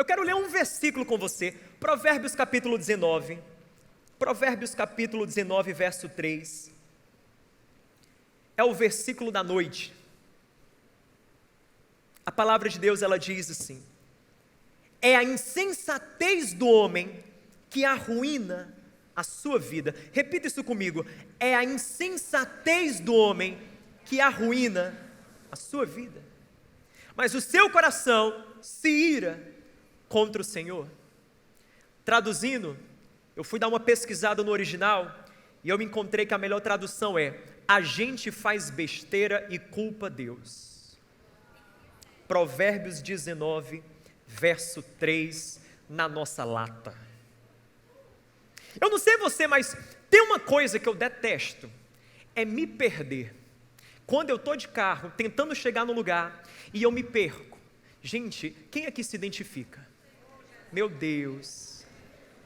quero ler um versículo com você, Provérbios capítulo 19, verso 3, é o versículo da noite. A palavra de Deus, ela diz assim: é a insensatez do homem que arruína a sua vida. Repita isso comigo: é a insensatez do homem que arruína a sua vida, mas o seu coração se ira contra o Senhor. Traduzindo, eu fui dar uma pesquisada no original e eu me encontrei que a melhor tradução é: a gente faz besteira e culpa Deus. Provérbios 19, verso 3, na nossa lata. Eu não sei você, mas tem uma coisa que eu detesto, é me perder. Quando eu estou de carro, tentando chegar no lugar, e eu me perco. Gente, quem aqui se identifica? Meu Deus,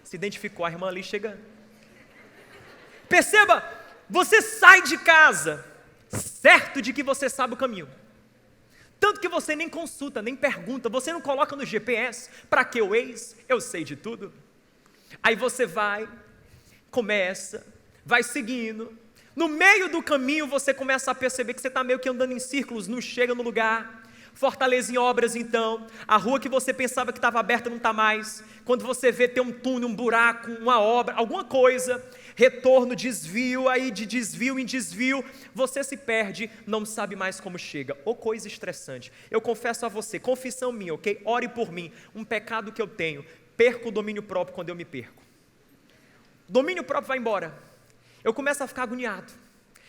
se identificou, a irmã ali chegando. Perceba, você sai de casa, certo de que você sabe o caminho. Tanto que você nem consulta, nem pergunta, você não coloca no GPS, para que o Waze? Eu sei de tudo. Aí você vai, começa, vai seguindo, no meio do caminho você começa a perceber que você está meio que andando em círculos, não chega no lugar. Fortaleza em obras então, a rua que você pensava que estava aberta não está mais, quando você vê tem um túnel, um buraco, uma obra, alguma coisa, retorno, desvio, aí de desvio em desvio, você se perde, não sabe mais como chega, ou coisa estressante. Eu confesso a você, confissão minha, ok? Ore por mim, um pecado que eu tenho, perco o domínio próprio quando eu me perco. Domínio próprio vai embora, eu começo a ficar agoniado.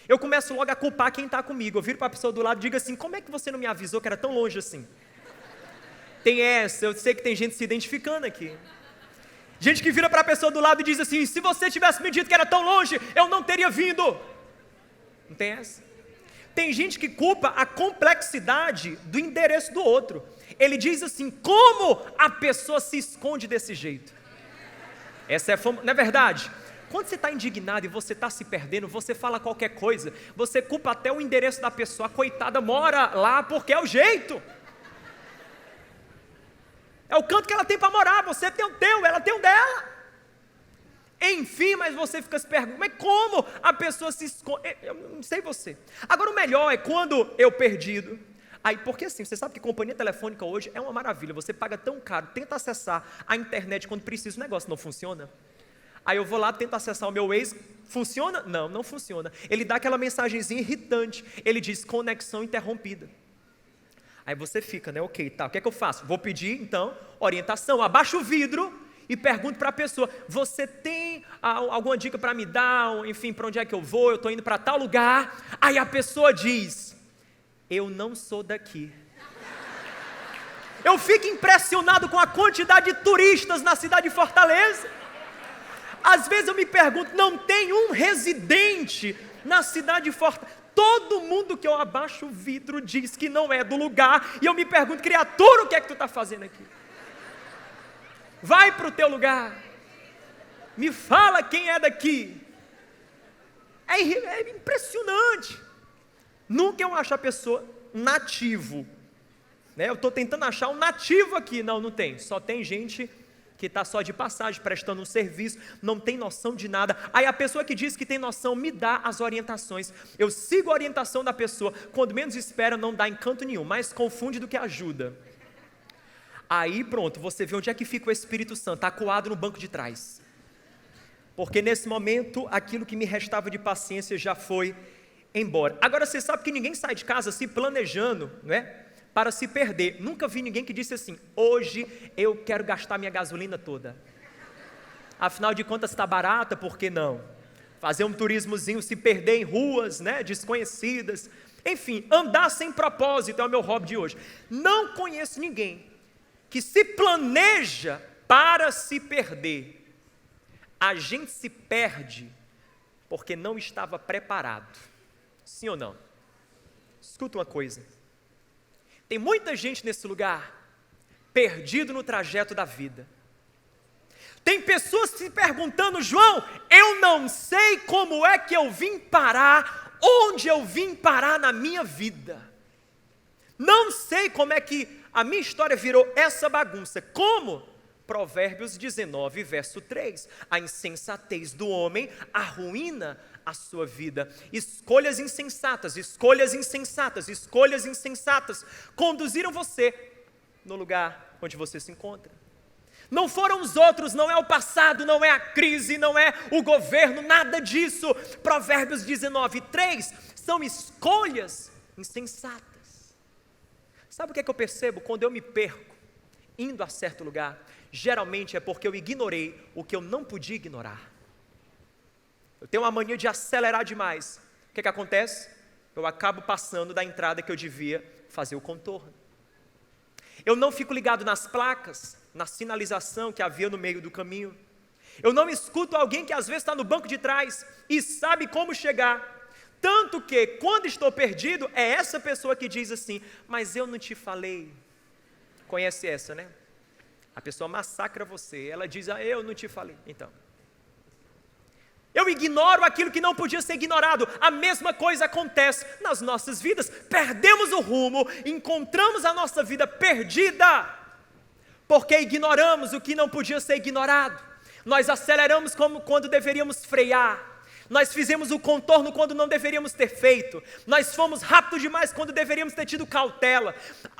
Eu começo logo a culpar quem está comigo. Eu viro para a pessoa do lado e digo assim: como é que você não me avisou que era tão longe assim? Tem essa, eu sei que tem gente se identificando aqui. Gente que vira para a pessoa do lado e diz assim: se você tivesse me dito que era tão longe, eu não teria vindo. Não tem essa? Tem gente que culpa a complexidade do endereço do outro. Ele diz assim: como a pessoa se esconde desse jeito? Essa é a fama, não é verdade? Quando você está indignado e você está se perdendo, você fala qualquer coisa, você culpa até o endereço da pessoa, a coitada mora lá porque é o jeito. É o canto que ela tem para morar, você tem o teu, ela tem o dela. Enfim, mas você fica se perguntando, mas como a pessoa se esconde? Eu não sei você. Agora o melhor é quando eu perdido, aí, porque assim, você sabe que companhia telefônica hoje é uma maravilha, você paga tão caro, tenta acessar a internet quando precisa, o negócio não funciona. Aí eu vou lá, tento acessar o meu Waze, funciona? Não, não funciona. Ele dá aquela mensagenzinha irritante, ele diz conexão interrompida. Aí você fica, né, ok, tá, o que é que eu faço? Vou pedir, então, orientação, abaixo o vidro e pergunto para a pessoa: você tem alguma dica para me dar, enfim, para onde é que eu vou? Eu estou indo para tal lugar. Aí a pessoa diz: eu não sou daqui. Eu fico impressionado com a quantidade de turistas na cidade de Fortaleza. Às vezes eu me pergunto, não tem um residente na cidade de Fortaleza. Todo mundo que eu abaixo o vidro diz que não é do lugar. E eu me pergunto, criatura, o que é que tu está fazendo aqui? Vai para o teu lugar. Me fala quem é daqui. É impressionante. Nunca eu acho a pessoa nativo. Né? Eu estou tentando achar um nativo aqui. Não, não tem. Só tem gente que está só de passagem, prestando um serviço, não tem noção de nada. Aí a pessoa que diz que tem noção, me dá as orientações. Eu sigo a orientação da pessoa, quando menos espera, não dá encanto nenhum, mais confunde do que ajuda. Aí pronto, você vê onde é que fica o Espírito Santo, acuado no banco de trás. Porque nesse momento, aquilo que me restava de paciência já foi embora. Agora você sabe que ninguém sai de casa se planejando, não é? Para se perder. Nunca vi ninguém que disse assim: hoje eu quero gastar minha gasolina toda. Afinal de contas está barata, por que não? Fazer um turismozinho, se perder em ruas, né, desconhecidas. Enfim, andar sem propósito é o meu hobby de hoje. Não conheço ninguém que se planeja para se perder. A gente se perde porque não estava preparado. Sim ou não? Escuta uma coisa. Tem muita gente nesse lugar, perdido no trajeto da vida. Tem pessoas se perguntando: João, eu não sei como é que eu vim parar, onde eu vim parar na minha vida. Não sei como é que a minha história virou essa bagunça. Como? Provérbios 19, verso 3. A insensatez do homem arruína a sua vida. Escolhas insensatas, escolhas insensatas, escolhas insensatas conduziram você no lugar onde você se encontra. Não foram os outros, não é o passado, não é a crise, não é o governo, nada disso. Provérbios 19, 3 são escolhas insensatas. Sabe o que é que eu percebo? Quando eu me perco indo a certo lugar, geralmente é porque eu ignorei o que eu não podia ignorar. Eu tenho uma mania de acelerar demais. O que é que acontece? Eu acabo passando da entrada que eu devia fazer o contorno. Eu não fico ligado nas placas, na sinalização que havia no meio do caminho. Eu não escuto alguém que às vezes está no banco de trás e sabe como chegar. Tanto que, quando estou perdido, é essa pessoa que diz assim, mas eu não te falei. Conhece essa, né? A pessoa massacra você, ela diz, eu não te falei. Então, eu ignoro aquilo que não podia ser ignorado. A mesma coisa acontece nas nossas vidas. Perdemos o rumo, encontramos a nossa vida perdida, porque ignoramos o que não podia ser ignorado. Nós aceleramos como quando deveríamos frear. Nós fizemos o contorno quando não deveríamos ter feito. Nós fomos rápidos demais quando deveríamos ter tido cautela.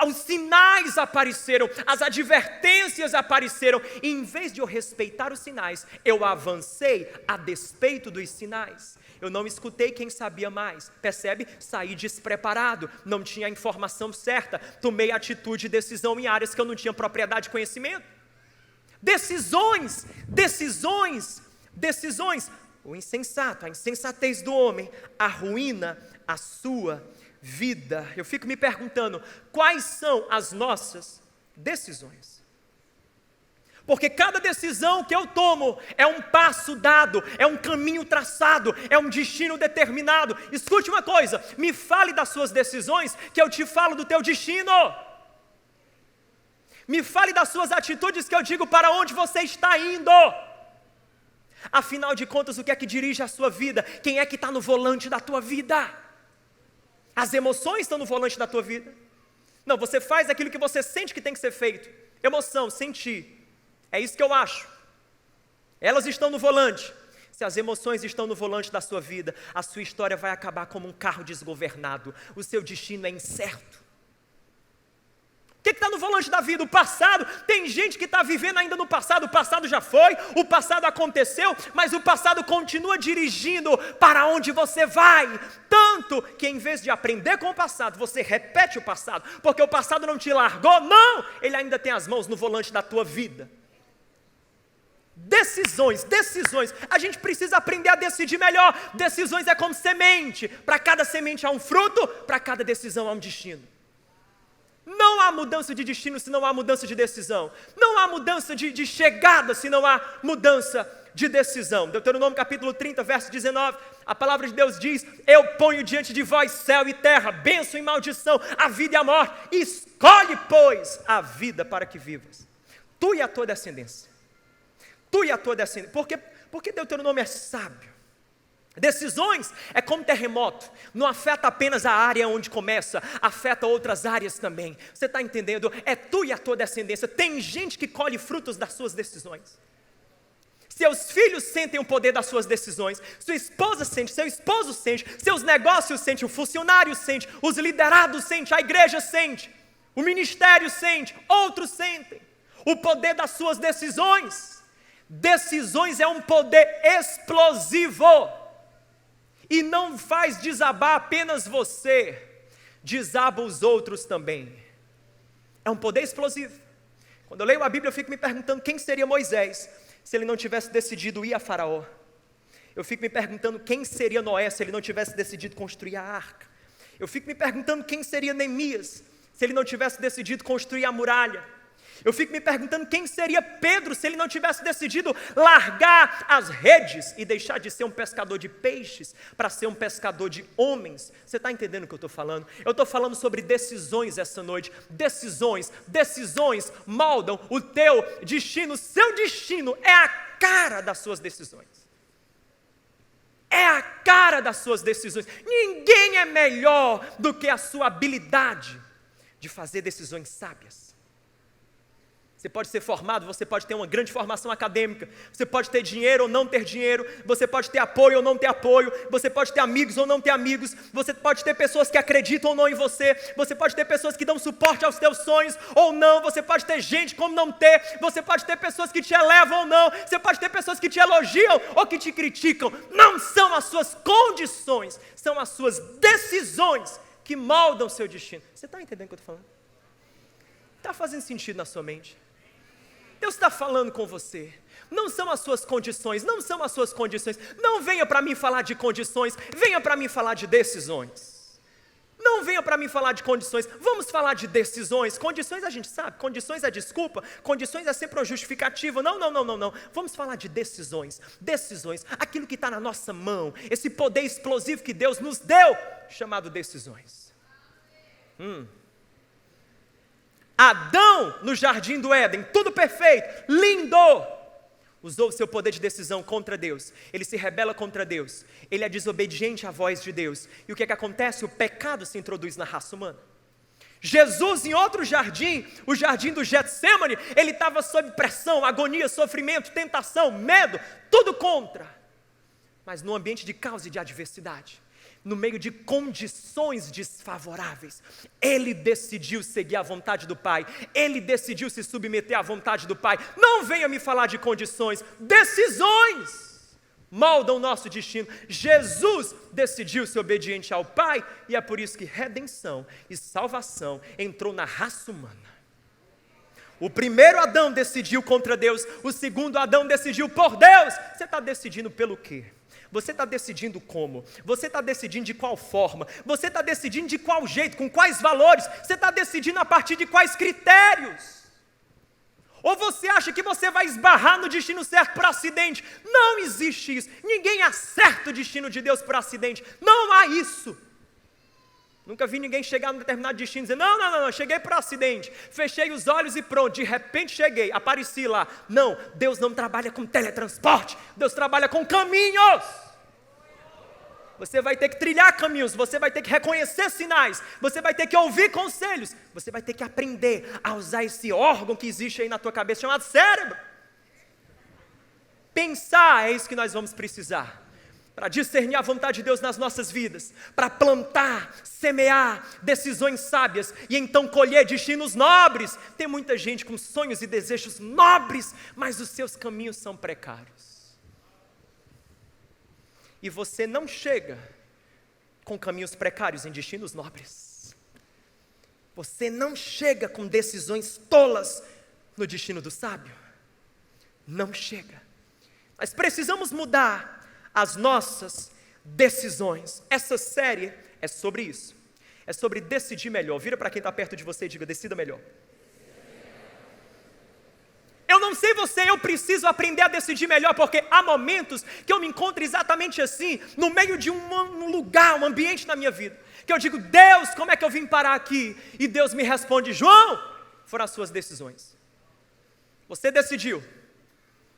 Os sinais apareceram, as advertências apareceram. E em vez de eu respeitar os sinais, eu avancei a despeito dos sinais. Eu não escutei quem sabia mais. Percebe? Saí despreparado, não tinha a informação certa. Tomei atitude e decisão em áreas que eu não tinha propriedade e conhecimento. Decisões. O insensato, a insensatez do homem arruína a sua vida. Eu fico me perguntando, quais são as nossas decisões? Porque cada decisão que eu tomo é um passo dado, é um caminho traçado, é um destino determinado. Escute uma coisa, me fale das suas decisões, que eu te falo do teu destino. Me fale das suas atitudes, que eu digo para onde você está indo. Afinal de contas, o que é que dirige a sua vida? Quem é que está no volante da tua vida? As emoções estão no volante da tua vida? Não, você faz aquilo que você sente que tem que ser feito. Emoção, sentir. É isso que eu acho. Elas estão no volante. Se as emoções estão no volante da sua vida, a sua história vai acabar como um carro desgovernado. O seu destino é incerto. O que está no volante da vida? O passado. Tem gente que está vivendo ainda no passado. O passado já foi, o passado aconteceu, mas o passado continua dirigindo para onde você vai. Tanto que em vez de aprender com o passado, você repete o passado, porque o passado não te largou. Não! Ele ainda tem as mãos no volante da tua vida. Decisões. A gente precisa aprender a decidir melhor. Decisões é como semente. Para cada semente há um fruto, para cada decisão há um destino. Não há mudança de destino se não há mudança de decisão. Não há mudança de chegada se não há mudança de decisão. Deuteronômio capítulo 30, verso 19, a palavra de Deus diz, eu ponho diante de vós céu e terra, bênção e maldição, a vida e a morte. Escolhe, pois, a vida para que vivas. Tu e a tua descendência. Porque Deuteronômio é sábio. Decisões é como terremoto, não afeta apenas a área onde começa, afeta outras áreas também. Você está entendendo? É tu e a tua descendência. Tem gente que colhe frutos das suas decisões. Seus filhos sentem o poder das suas decisões, sua esposa sente, seu esposo sente, seus negócios sentem, o funcionário sente, os liderados sentem, a igreja sente, o ministério sente, outros sentem. O poder das suas decisões. Decisões é um poder explosivo. E não faz desabar apenas você, desaba os outros também. É um poder explosivo. Quando eu leio a Bíblia, eu fico me perguntando quem seria Moisés, se ele não tivesse decidido ir a Faraó. Eu fico me perguntando quem seria Noé, se ele não tivesse decidido construir a arca. Eu fico me perguntando quem seria Neemias, se ele não tivesse decidido construir a muralha. Eu fico me perguntando quem seria Pedro se ele não tivesse decidido largar as redes e deixar de ser um pescador de peixes para ser um pescador de homens. Você está entendendo o que eu estou falando? Eu estou falando sobre decisões essa noite. Decisões moldam o teu destino. Seu destino é a cara das suas decisões. É a cara das suas decisões. Ninguém é melhor do que a sua habilidade de fazer decisões sábias. Você pode ser formado, você pode ter uma grande formação acadêmica, você pode ter dinheiro ou não ter dinheiro, você pode ter apoio ou não ter apoio, você pode ter amigos ou não ter amigos, você pode ter pessoas que acreditam ou não em você pode ter pessoas que dão suporte aos teus sonhos ou não, você pode ter gente como não ter, você pode ter pessoas que te elevam ou não, você pode ter pessoas que te elogiam ou que te criticam. Não são as suas condições, são as suas decisões que moldam o seu destino. Você está entendendo o que eu estou falando? Está fazendo sentido na sua mente? Deus está falando com você. Não são as suas condições, não são as suas condições. Não venha para mim falar de condições, venha para mim falar de decisões. Não venha para mim falar de condições, vamos falar de decisões. Condições a gente sabe, condições é desculpa, condições é sempre uma justificativa. Não. Vamos falar de decisões. Decisões, aquilo que está na nossa mão, esse poder explosivo que Deus nos deu, chamado decisões. Adão, no jardim do Éden, tudo perfeito, lindo, usou o seu poder de decisão contra Deus. Ele se rebela contra Deus, ele é desobediente à voz de Deus. E o que acontece? O pecado se introduz na raça humana. Jesus, em outro jardim, o jardim do Getsêmani, ele estava sob pressão, agonia, sofrimento, tentação, medo, tudo contra. Mas no ambiente de caos e de adversidade, no meio de condições desfavoráveis, ele decidiu seguir a vontade do Pai, ele decidiu se submeter à vontade do Pai. Não venha me falar de condições, decisões moldam o nosso destino. Jesus decidiu ser obediente ao Pai, e é por isso que redenção e salvação entrou na raça humana. O primeiro Adão decidiu contra Deus, o segundo Adão decidiu por Deus. Você está decidindo pelo quê? Você está decidindo como? Você está decidindo de qual forma? Você está decidindo de qual jeito? Com quais valores? Você está decidindo a partir de quais critérios? Ou você acha que você vai esbarrar no destino certo por acidente? Não existe isso. Ninguém acerta o destino de Deus por acidente. Não há isso. Nunca vi ninguém chegar num determinado destino e dizer, não, cheguei por acidente, fechei os olhos e pronto, de repente cheguei, apareci lá. Não, Deus não trabalha com teletransporte, Deus trabalha com caminhos. Você vai ter que trilhar caminhos, você vai ter que reconhecer sinais, você vai ter que ouvir conselhos, você vai ter que aprender a usar esse órgão que existe aí na tua cabeça, chamado cérebro. Pensar é isso que nós vamos precisar, para discernir a vontade de Deus nas nossas vidas, para plantar, semear decisões sábias e então colher destinos nobres. Tem muita gente com sonhos e desejos nobres, mas os seus caminhos são precários. E você não chega com caminhos precários em destinos nobres. Você não chega com decisões tolas no destino do sábio. Não chega. Nós precisamos mudar as nossas decisões. Essa série é sobre isso. É sobre decidir melhor. Vira para quem está perto de você e diga, decida melhor. Eu não sei você, eu preciso aprender a decidir melhor, porque há momentos que eu me encontro exatamente assim, no meio de um lugar, um ambiente na minha vida, que eu digo, Deus, como é que eu vim parar aqui? E Deus me responde, João, foram as suas decisões. Você decidiu,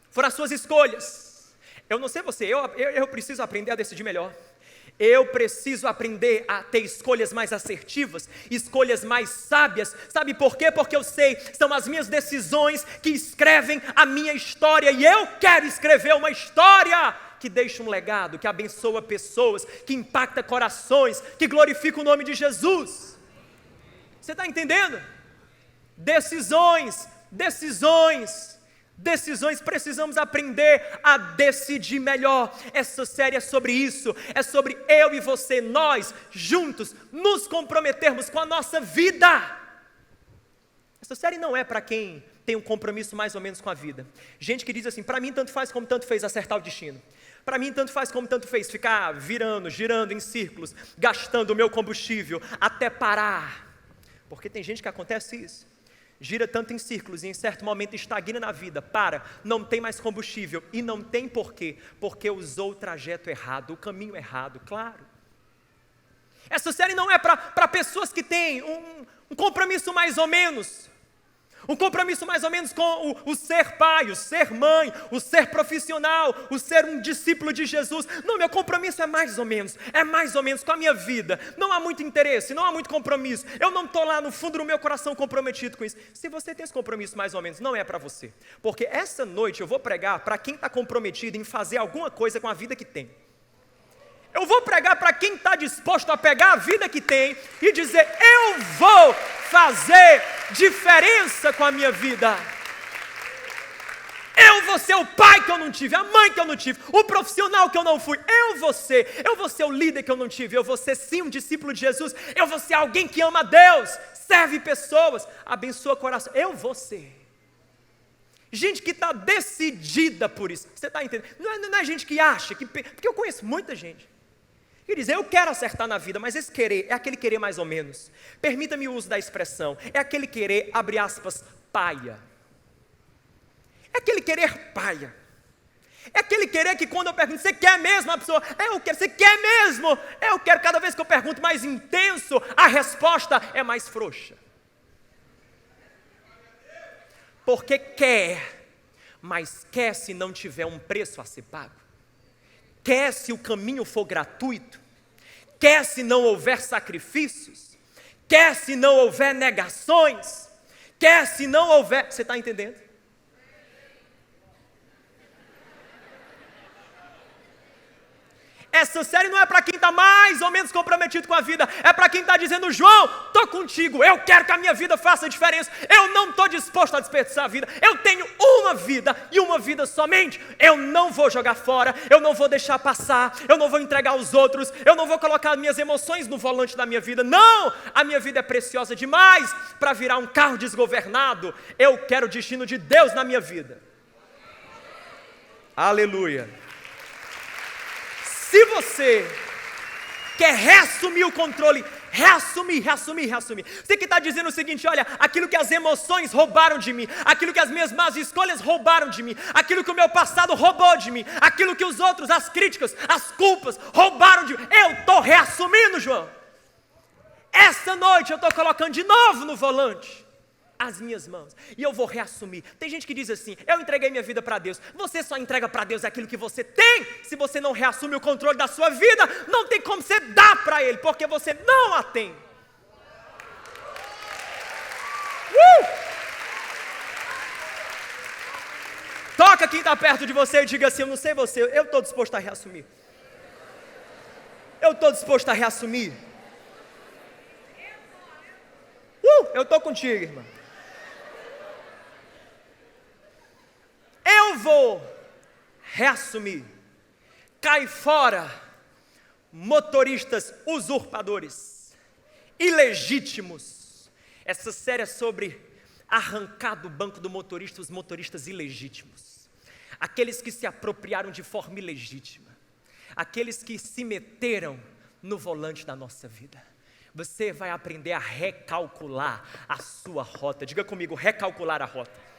foram as suas escolhas. Eu não sei você, eu preciso aprender a decidir melhor. Eu preciso aprender a ter escolhas mais assertivas, escolhas mais sábias. Sabe por quê? Porque eu sei, são as minhas decisões que escrevem a minha história. E eu quero escrever uma história que deixa um legado, que abençoa pessoas, que impacta corações, que glorifica o nome de Jesus. Você está entendendo? Decisões, precisamos aprender a decidir melhor. Essa série é sobre isso, é sobre eu e você, nós, juntos, nos comprometermos com a nossa vida. Essa série não é para quem tem um compromisso mais ou menos com a vida. Gente que diz assim, para mim tanto faz como tanto fez acertar o destino. Para mim tanto faz como tanto fez ficar virando, girando em círculos, gastando o meu combustível até parar. Porque tem gente que acontece isso. Gira tanto em círculos e em certo momento estagna na vida, não tem mais combustível, e não tem porquê, porque usou o trajeto errado, o caminho errado, claro. Essa série não é para pessoas que têm um compromisso mais ou menos, Um compromisso mais ou menos com o ser pai, o ser mãe, o ser profissional, o ser um discípulo de Jesus. Não, meu compromisso é mais ou menos com a minha vida. Não há muito interesse, não há muito compromisso. Eu não estou lá no fundo do meu coração comprometido com isso. Se você tem esse compromisso mais ou menos, não é para você. Porque essa noite eu vou pregar para quem está comprometido em fazer alguma coisa com a vida que tem. Eu vou pregar para quem está disposto a pegar a vida que tem e dizer: eu vou fazer diferença com a minha vida. Eu vou ser o pai que eu não tive, a mãe que eu não tive, o profissional que eu não fui. Eu vou ser o líder que eu não tive. Eu vou ser sim um discípulo de Jesus. Eu vou ser alguém que ama a Deus, serve pessoas, abençoa coração. Eu vou ser. Gente que está decidida por isso. Você está entendendo? Não é gente que acha, porque eu conheço muita gente que diz: eu quero acertar na vida, mas esse querer é aquele querer mais ou menos. Permita-me o uso da expressão. É aquele querer, abre aspas, paia. É aquele querer paia. É aquele querer que quando eu pergunto: você quer mesmo? A pessoa: eu quero. Você quer mesmo? Eu quero. Cada vez que eu pergunto mais intenso, a resposta é mais frouxa. Porque quer, mas quer se não tiver um preço a ser pago. Quer se o caminho for gratuito, quer se não houver sacrifícios, quer se não houver negações, quer se não houver... Você está entendendo? Essa série não é para quem está mais ou menos comprometido com a vida, é para quem está dizendo: João, estou contigo, eu quero que a minha vida faça diferença, eu não estou disposto a desperdiçar a vida, eu tenho uma vida e uma vida somente, eu não vou jogar fora, eu não vou deixar passar, eu não vou entregar aos outros, eu não vou colocar minhas emoções no volante da minha vida, não, a minha vida é preciosa demais para virar um carro desgovernado, eu quero o destino de Deus na minha vida. Aleluia. Se você quer reassumir o controle, reassumir. Você que está dizendo o seguinte: olha, aquilo que as emoções roubaram de mim, aquilo que as minhas más escolhas roubaram de mim, aquilo que o meu passado roubou de mim, aquilo que os outros, as críticas, as culpas roubaram de mim, eu estou reassumindo, João. Essa noite eu estou colocando de novo no volante as minhas mãos, e eu vou reassumir. Tem gente que diz assim: eu entreguei minha vida para Deus. Você só entrega para Deus aquilo que você tem. Se você não reassume o controle da sua vida, não tem como você dar para Ele, porque você não a tem. Toca quem está perto de você e diga assim: eu não sei você, eu estou disposto a reassumir. Eu estou disposto a reassumir. Eu estou contigo, irmã. Eu vou reassumir. Cai fora, motoristas usurpadores, ilegítimos. Essa série é sobre arrancar do banco do motorista os motoristas ilegítimos. Aqueles que se apropriaram de forma ilegítima. Aqueles que se meteram no volante da nossa vida. Você vai aprender a recalcular a sua rota. Diga comigo: recalcular a rota.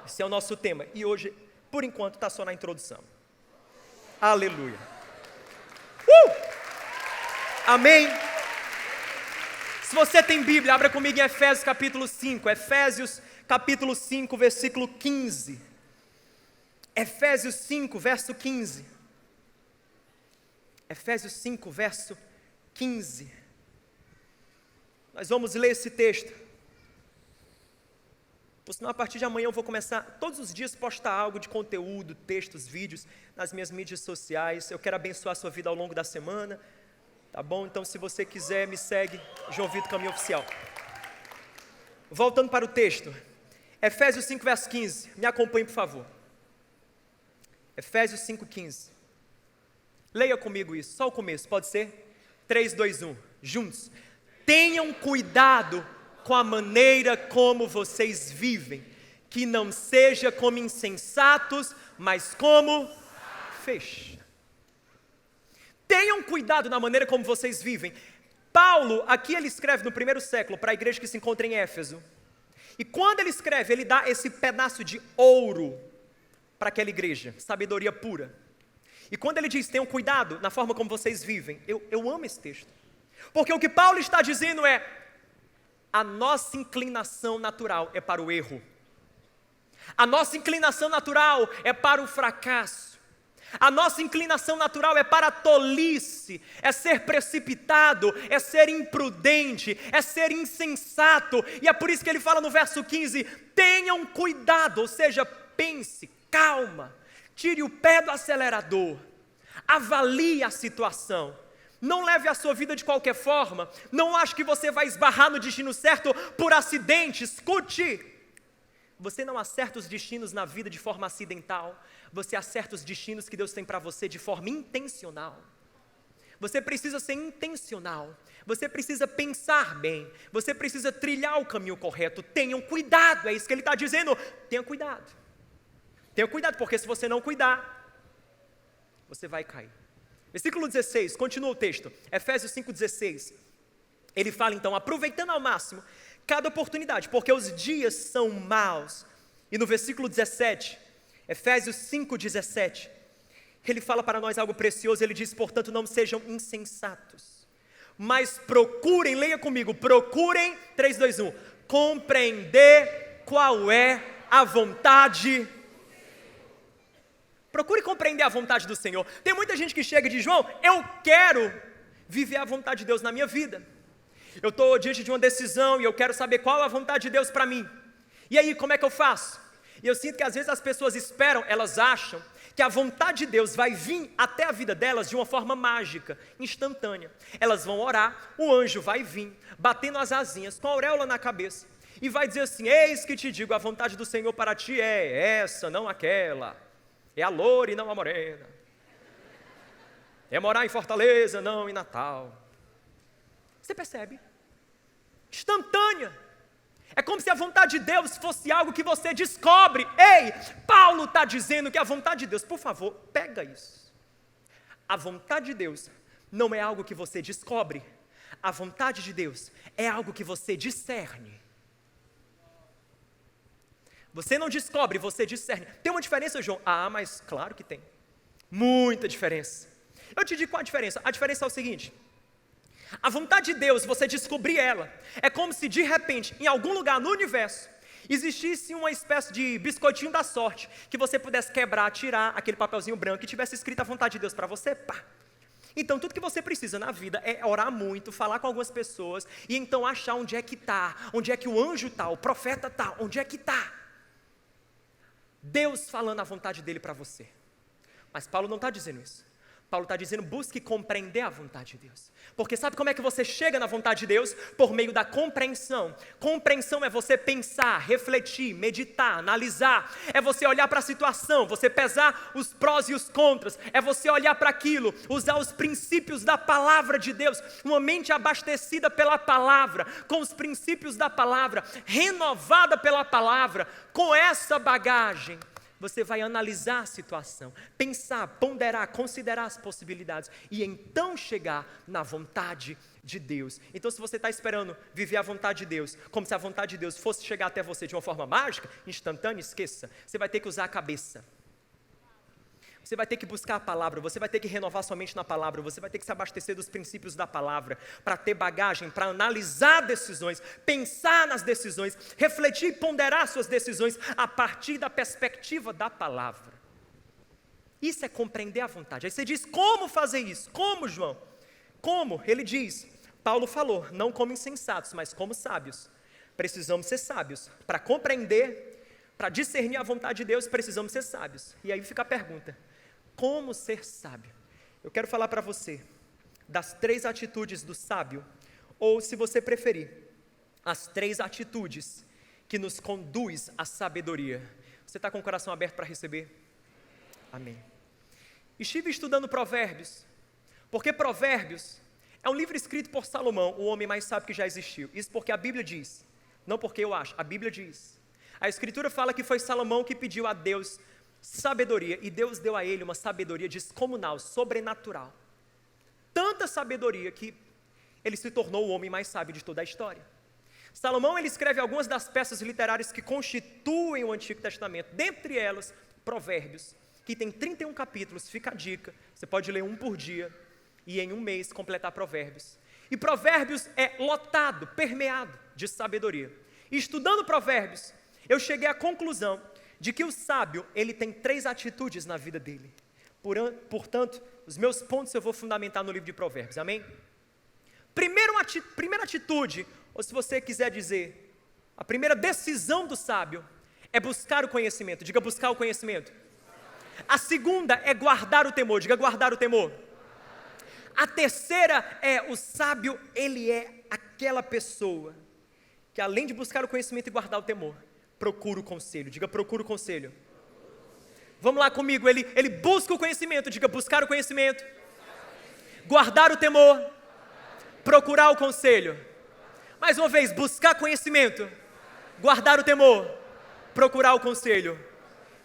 Esse é o nosso tema. E hoje, por enquanto, está só na introdução. Aleluia. Amém. Se você tem Bíblia, abra comigo em Efésios capítulo 5. Efésios capítulo 5, versículo 15. Efésios 5, verso 15. Efésios 5, verso 15. Nós vamos ler esse texto. Por sinal, a partir de amanhã eu vou começar todos os dias a postar algo de conteúdo, textos, vídeos nas minhas mídias sociais. Eu quero abençoar a sua vida ao longo da semana, tá bom? Então, se você quiser, me segue, João Vitor Caminho Oficial. Voltando para o texto, Efésios 5, verso 15, me acompanhe, por favor. Efésios 5, 15. Leia comigo isso, só o começo, pode ser? 3, 2, 1, juntos. Tenham cuidado com a maneira como vocês vivem, que não seja como insensatos, mas como feixa. Tenham cuidado na maneira como vocês vivem. Paulo, aqui ele escreve no primeiro século, para a igreja que se encontra em Éfeso, e quando ele escreve, ele dá esse pedaço de ouro para aquela igreja, sabedoria pura. E quando ele diz: tenham cuidado na forma como vocês vivem, eu amo esse texto, porque o que Paulo está dizendo é: a nossa inclinação natural é para o erro. A nossa inclinação natural é para o fracasso. A nossa inclinação natural é para a tolice, é ser precipitado, é ser imprudente, é ser insensato. E é por isso que ele fala no verso 15, tenham cuidado, ou seja, pense, calma, tire o pé do acelerador, avalie a situação. Não leve a sua vida de qualquer forma, não ache que você vai esbarrar no destino certo por acidente, escute. Você não acerta os destinos na vida de forma acidental, você acerta os destinos que Deus tem para você de forma intencional. Você precisa ser intencional, você precisa pensar bem, você precisa trilhar o caminho correto. Tenham cuidado, é isso que ele está dizendo, tenha cuidado. Tenha cuidado, porque se você não cuidar, você vai cair. Versículo 16, continua o texto, Efésios 5,16. Ele fala então, aproveitando ao máximo cada oportunidade, porque os dias são maus. E no versículo 17, Efésios 5,17, ele fala para nós algo precioso, ele diz, portanto, não sejam insensatos, mas procurem, leia comigo, procurem, 3, 2, 1, compreender qual é a vontade. Procure compreender a vontade do Senhor. Tem muita gente que chega e diz, João, eu quero viver a vontade de Deus na minha vida. Eu estou diante de uma decisão e eu quero saber qual é a vontade de Deus para mim. E aí, como é que eu faço? E eu sinto que às vezes as pessoas esperam, elas acham que a vontade de Deus vai vir até a vida delas de uma forma mágica, instantânea. Elas vão orar, o anjo vai vir, batendo as asinhas, com a auréola na cabeça, e vai dizer assim, eis que te digo, a vontade do Senhor para ti é essa, não aquela. É a loura e não a morena. É morar em Fortaleza, não em Natal. Você percebe? Instantânea. É como se a vontade de Deus fosse algo que você descobre. Ei, Paulo está dizendo que a vontade de Deus, por favor, pega isso. A vontade de Deus não é algo que você descobre. A vontade de Deus é algo que você discerne. Você não descobre, você discerne. Tem uma diferença, João? Ah, mas claro que tem. Muita diferença. Eu te digo qual a diferença. A diferença é o seguinte. A vontade de Deus, você descobrir ela, é como se de repente, em algum lugar no universo, existisse uma espécie de biscoitinho da sorte, que você pudesse quebrar, tirar aquele papelzinho branco e tivesse escrito a vontade de Deus para você, pá. Então tudo que você precisa na vida é orar muito, falar com algumas pessoas, e então achar onde é que está, onde é que o anjo está, o profeta está, onde é que está. Deus falando a vontade dele para você. Mas Paulo não está dizendo isso. Paulo está dizendo, busque compreender a vontade de Deus. Porque sabe como é que você chega na vontade de Deus? Por meio da compreensão. Compreensão é você pensar, refletir, meditar, analisar. É você olhar para a situação, você pesar os prós e os contras. É você olhar para aquilo, usar os princípios da palavra de Deus. Uma mente abastecida pela palavra, com os princípios da palavra, renovada pela palavra. Com essa bagagem, você vai analisar a situação, pensar, ponderar, considerar as possibilidades e então chegar na vontade de Deus. Então, se você está esperando viver a vontade de Deus, como se a vontade de Deus fosse chegar até você de uma forma mágica, instantânea, esqueça. Você vai ter que usar a cabeça. Você vai ter que buscar a palavra, você vai ter que renovar sua mente na palavra, você vai ter que se abastecer dos princípios da palavra, para ter bagagem, para analisar decisões, pensar nas decisões, refletir e ponderar suas decisões a partir da perspectiva da palavra. Isso é compreender a vontade. Aí você diz, como fazer isso? Como, João? Como? Ele diz, Paulo falou, não como insensatos, mas como sábios. Precisamos ser sábios. Para compreender, para discernir a vontade de Deus, precisamos ser sábios. E aí fica a pergunta, como ser sábio? Eu quero falar para você das 3 atitudes do sábio, ou se você preferir, as 3 atitudes que nos conduz à sabedoria. Você está com o coração aberto para receber? Amém. Estive estudando Provérbios, porque Provérbios é um livro escrito por Salomão, o homem mais sábio que já existiu. Isso porque a Bíblia diz, não porque eu acho, a Bíblia diz. A Escritura fala que foi Salomão que pediu a Deus sabedoria, e Deus deu a ele uma sabedoria descomunal, sobrenatural. Tanta sabedoria que ele se tornou o homem mais sábio de toda a história. Salomão, ele escreve algumas das peças literárias que constituem o Antigo Testamento, dentre elas, Provérbios, que tem 31 capítulos, fica a dica, você pode ler um por dia, e em um mês completar Provérbios. E Provérbios é lotado, permeado de sabedoria. E estudando Provérbios, eu cheguei à conclusão de que o sábio, ele tem 3 atitudes na vida dele. Portanto, os meus pontos eu vou fundamentar no livro de Provérbios, amém? Primeira atitude, ou se você quiser dizer, a primeira decisão do sábio é buscar o conhecimento. Diga, buscar o conhecimento. A segunda é guardar o temor. Diga, guardar o temor. A terceira é, o sábio, ele é aquela pessoa que além de buscar o conhecimento e guardar o temor, procura o conselho. Diga, procura o conselho. Vamos lá comigo, ele busca o conhecimento. Diga, buscar o conhecimento. Guardar o temor. Procurar o conselho. Mais uma vez, buscar conhecimento. Guardar o temor. Procurar o conselho.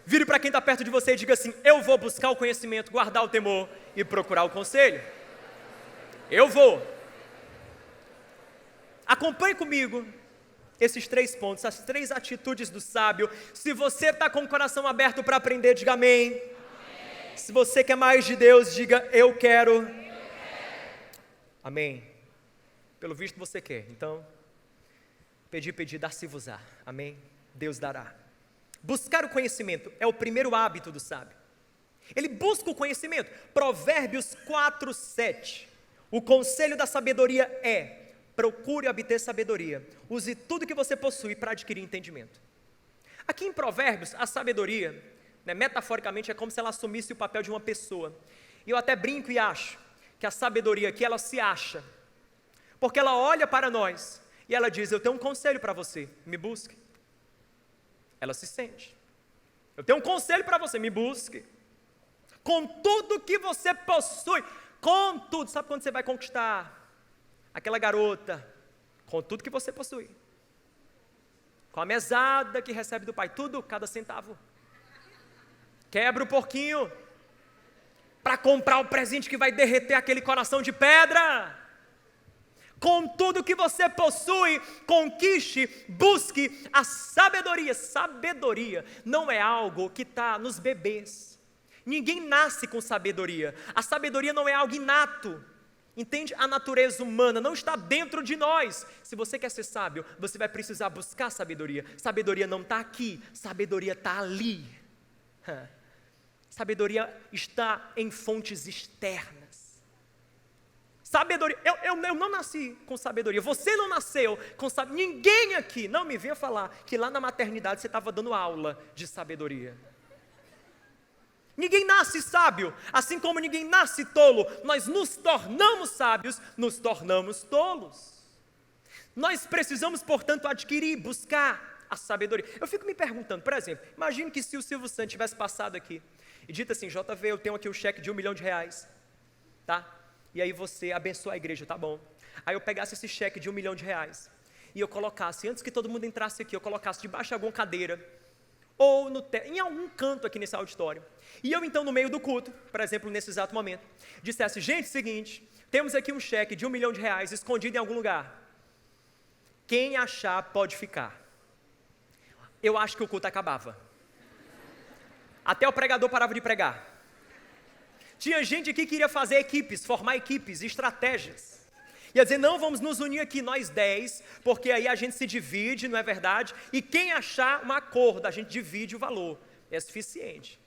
Vire para quem está perto de você e diga assim: eu vou buscar o conhecimento, guardar o temor e procurar o conselho. Eu vou. Acompanhe comigo esses 3 pontos, as 3 atitudes do sábio. Se você está com o coração aberto para aprender, diga amém. Amém. Se você quer mais de Deus, diga eu quero. Amém. Pelo visto você quer, então, pedir, dar-se-vos-á. Amém. Deus dará. Buscar o conhecimento é o primeiro hábito do sábio. Ele busca o conhecimento. Provérbios 4:7. O conselho da sabedoria é: procure obter sabedoria. Use tudo que você possui para adquirir entendimento. Aqui em Provérbios, a sabedoria, metaforicamente, é como se ela assumisse o papel de uma pessoa. E eu até brinco e acho que a sabedoria aqui, ela se acha. Porque ela olha para nós e ela diz: eu tenho um conselho para você, me busque. Ela se sente: eu tenho um conselho para você, me busque. Com tudo que você possui, com tudo. Sabe quando você vai conquistar aquela garota? Com tudo que você possui. Com a mesada que recebe do pai, tudo, cada centavo. Quebra o porquinho para comprar o presente que vai derreter aquele coração de pedra. Com tudo que você possui, conquiste, busque a sabedoria. Sabedoria não é algo que está nos bebês. Ninguém nasce com sabedoria. A sabedoria não é algo inato. Entende? A natureza humana não está dentro de nós. Se você quer ser sábio, você vai precisar buscar sabedoria. Sabedoria não está aqui, sabedoria está ali. Sabedoria está em fontes externas. Sabedoria, eu não nasci com sabedoria, você não nasceu com sabedoria, ninguém aqui, não me venha falar que lá na maternidade você estava dando aula de sabedoria. Ninguém nasce sábio, assim como ninguém nasce tolo. Nós nos tornamos sábios, nos tornamos tolos. Nós precisamos, portanto, adquirir, buscar a sabedoria. Eu fico me perguntando, por exemplo, imagine que se o Silvio Santos tivesse passado aqui e dito assim: JV, eu tenho aqui o cheque de R$1 milhão, tá? E aí você abençoa a igreja, tá bom? Aí eu pegasse esse cheque de R$1 milhão e eu colocasse, antes que todo mundo entrasse aqui, eu colocasse debaixo de alguma cadeira, ou em algum canto aqui nesse auditório. E eu então, no meio do culto, por exemplo, nesse exato momento, dissesse: gente, seguinte, temos aqui um cheque de R$1 milhão escondido em algum lugar. Quem achar pode ficar. Eu acho que o culto acabava. Até o pregador parava de pregar. Tinha gente aqui que queria fazer equipes, formar equipes, estratégias. Ia dizer: não, vamos nos unir aqui, nós 10, porque aí a gente se divide, não é verdade? E quem achar um acordo, a gente divide o valor. É suficiente.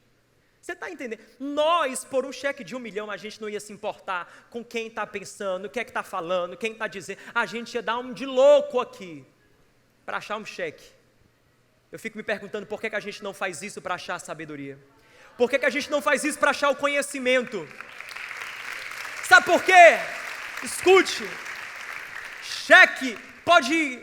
Você está entendendo? Nós, por um cheque de R$1 milhão, a gente não ia se importar com quem está pensando, o que é que está falando, quem está dizendo. A gente ia dar um de louco aqui, para achar um cheque. Eu fico me perguntando por que a gente não faz isso para achar sabedoria. Por que a gente não faz isso para achar o conhecimento? Sabe por quê? Escute, cheque pode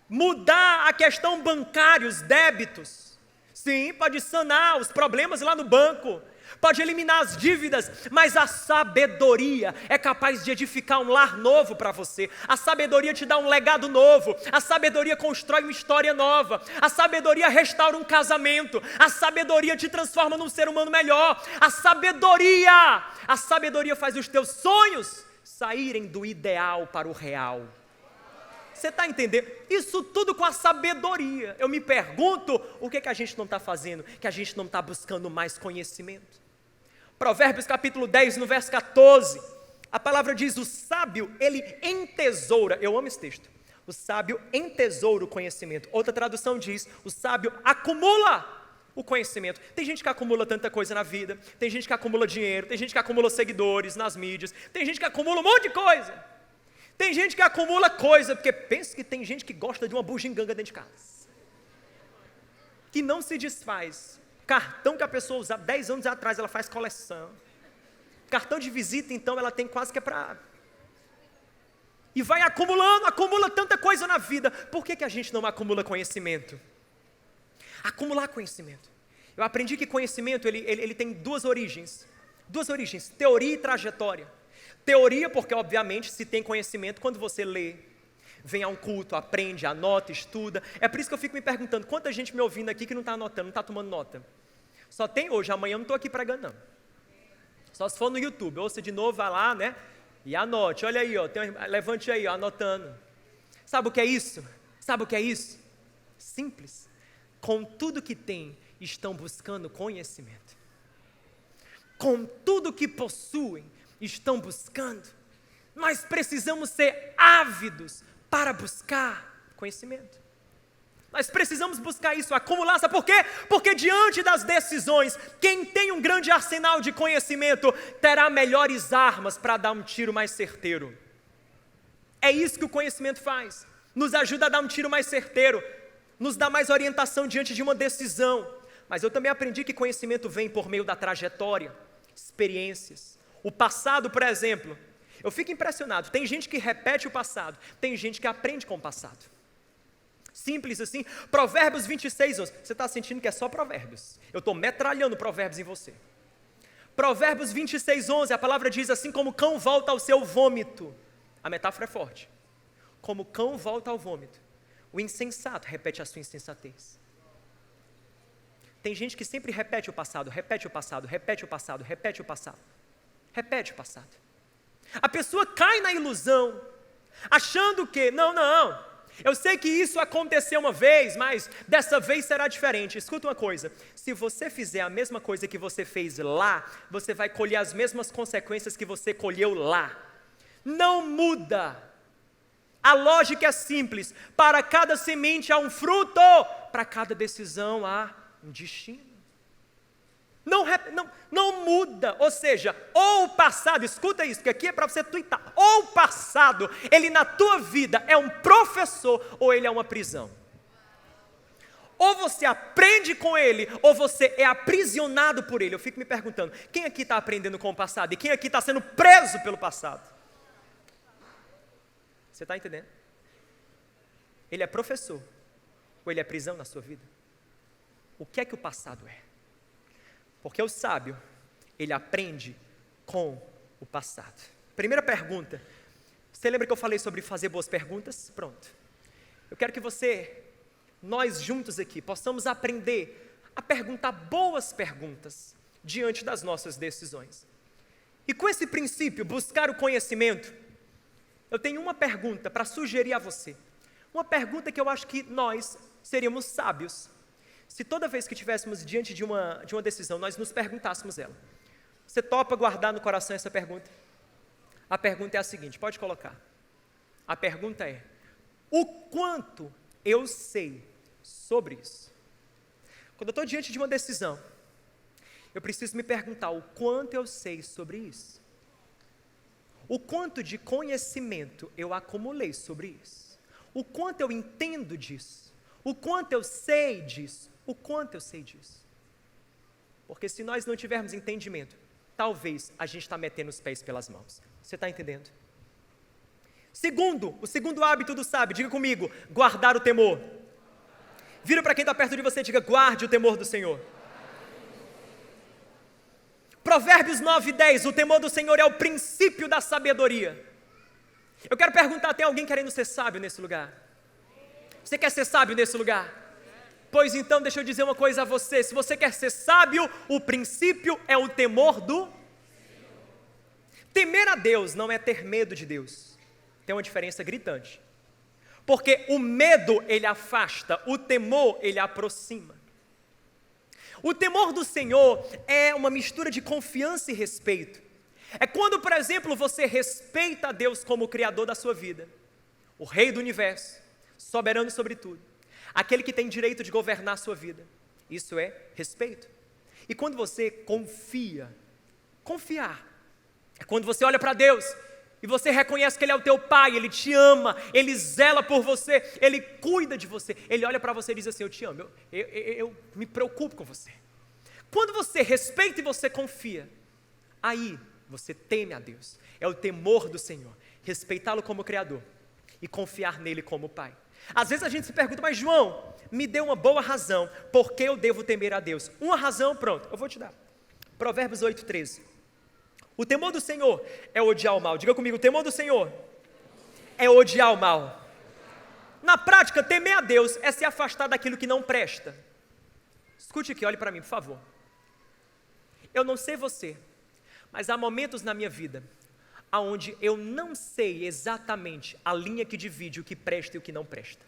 mudar a questão bancária, os débitos. Sim, pode sanar os problemas lá no banco, pode eliminar as dívidas, mas a sabedoria é capaz de edificar um lar novo para você. A sabedoria te dá um legado novo, a sabedoria constrói uma história nova, a sabedoria restaura um casamento, a sabedoria te transforma num ser humano melhor, a sabedoria faz os teus sonhos saírem do ideal para o real. Você está entendendo? Isso tudo com a sabedoria. Eu me pergunto, o que a gente não está fazendo? Que a gente não está buscando mais conhecimento. Provérbios capítulo 10, no verso 14, A palavra diz, o sábio, ele entesoura, eu amo esse texto, o sábio entesoura o conhecimento. Outra tradução diz, o sábio acumula o conhecimento. Tem gente que acumula tanta coisa na vida, tem gente que acumula dinheiro, tem gente que acumula seguidores nas mídias, tem gente que acumula um monte de coisa. Tem gente que acumula coisa, porque pensa que tem gente que gosta de uma bugiganga dentro de casa, que não se desfaz. Cartão que a pessoa usava 10 anos atrás, ela faz coleção. Cartão de visita, então, ela tem quase que é para... E vai acumulando, acumula tanta coisa na vida. Por que a gente não acumula conhecimento? Acumular conhecimento. Eu aprendi que conhecimento, ele tem duas origens, teoria e trajetória. Teoria, porque obviamente se tem conhecimento, quando você lê, vem a um culto, aprende, anota, estuda. É por isso que eu fico me perguntando, quanta gente me ouvindo aqui que não está anotando, não está tomando nota. Só tem hoje, amanhã eu não estou aqui pregando não. Só se for no YouTube, ouça de novo, vai lá, né? E anote, olha aí, ó, levante aí, ó, anotando. Sabe o que é isso? Sabe o que é isso? Simples. Com tudo que tem, estão buscando conhecimento. Com tudo que possuem, estão buscando. Nós precisamos ser ávidos para buscar conhecimento. Nós precisamos buscar isso, acumular, sabe por quê? Porque diante das decisões, quem tem um grande arsenal de conhecimento, terá melhores armas para dar um tiro mais certeiro. É isso que o conhecimento faz, nos ajuda a dar um tiro mais certeiro, nos dá mais orientação diante de uma decisão. Mas eu também aprendi que conhecimento vem por meio da trajetória, experiências. O passado, por exemplo, eu fico impressionado, tem gente que repete o passado, tem gente que aprende com o passado. Simples assim. Provérbios 26, 11. Você está sentindo que é só provérbios? Eu estou metralhando provérbios em você. Provérbios 26, 11, a palavra diz assim, como o cão volta ao seu vômito. A metáfora é forte. Como o cão volta ao vômito, o insensato repete a sua insensatez. Tem gente que sempre repete o passado, repete o passado, repete o passado, repete o passado. Repete o passado. A pessoa cai na ilusão, achando que, não, eu sei que isso aconteceu uma vez, mas dessa vez será diferente. Escuta uma coisa, se você fizer a mesma coisa que você fez lá, você vai colher as mesmas consequências que você colheu lá. Não muda. A lógica é simples, para cada semente há um fruto, para cada decisão há um destino. Não muda, ou seja, ou o passado, escuta isso, que aqui é para você tuitar, ou o passado, ele na tua vida é um professor, ou ele é uma prisão. Ou você aprende com ele, ou você é aprisionado por ele. Eu fico me perguntando, quem aqui está aprendendo com o passado, e quem aqui está sendo preso pelo passado? Você está entendendo? Ele é professor, ou ele é prisão na sua vida? O que é que o passado é? Porque o sábio, ele aprende com o passado. Primeira pergunta, você lembra que eu falei sobre fazer boas perguntas? Pronto. Eu quero que nós juntos aqui, possamos aprender a perguntar boas perguntas diante das nossas decisões. E com esse princípio, buscar o conhecimento, eu tenho uma pergunta para sugerir a você. Uma pergunta que eu acho que nós seríamos sábios se toda vez que estivéssemos diante de uma decisão, nós nos perguntássemos ela. Você topa guardar no coração essa pergunta? A pergunta é a seguinte, pode colocar. A pergunta é, o quanto eu sei sobre isso? Quando eu estou diante de uma decisão, eu preciso me perguntar o quanto eu sei sobre isso. O quanto de conhecimento eu acumulei sobre isso. O quanto eu entendo disso. O quanto eu sei disso. O quanto eu sei disso? Porque se nós não tivermos entendimento, talvez a gente está metendo os pés pelas mãos. Você está entendendo? O segundo hábito do sábio, diga comigo, guardar o temor. Vira para quem está perto de você e diga, guarde o temor do Senhor. Provérbios 9:10, o temor do Senhor é o princípio da sabedoria. Eu quero perguntar, tem alguém querendo ser sábio nesse lugar? Você quer ser sábio nesse lugar? Pois então, deixa eu dizer uma coisa a você, se você quer ser sábio, o princípio é o temor do Senhor. Temer a Deus não é ter medo de Deus, tem uma diferença gritante, porque o medo ele afasta, o temor ele aproxima. O temor do Senhor é uma mistura de confiança e respeito, É quando, por exemplo, você respeita a Deus como o Criador da sua vida, o Rei do Universo, soberano sobre tudo, aquele que tem direito de governar a sua vida. Isso é respeito. E quando você confiar, é quando você olha para Deus e você reconhece que Ele é o teu Pai, Ele te ama, Ele zela por você, Ele cuida de você, Ele olha para você e diz assim: eu te amo, eu me preocupo com você. Quando você respeita e você confia, aí você teme a Deus, é o temor do Senhor, respeitá-lo como Criador e confiar nele como Pai. Às vezes a gente se pergunta: mas João, me dê uma boa razão, por que eu devo temer a Deus? Uma razão, pronto, eu vou te dar. Provérbios 8:13. O temor do Senhor é odiar o mal. Diga comigo: o temor do Senhor é odiar o mal. Na prática, temer a Deus é se afastar daquilo que não presta. Escute aqui, olhe para mim, por favor. Eu não sei você, mas há momentos na minha vida onde eu não sei exatamente a linha que divide o que presta e o que não presta.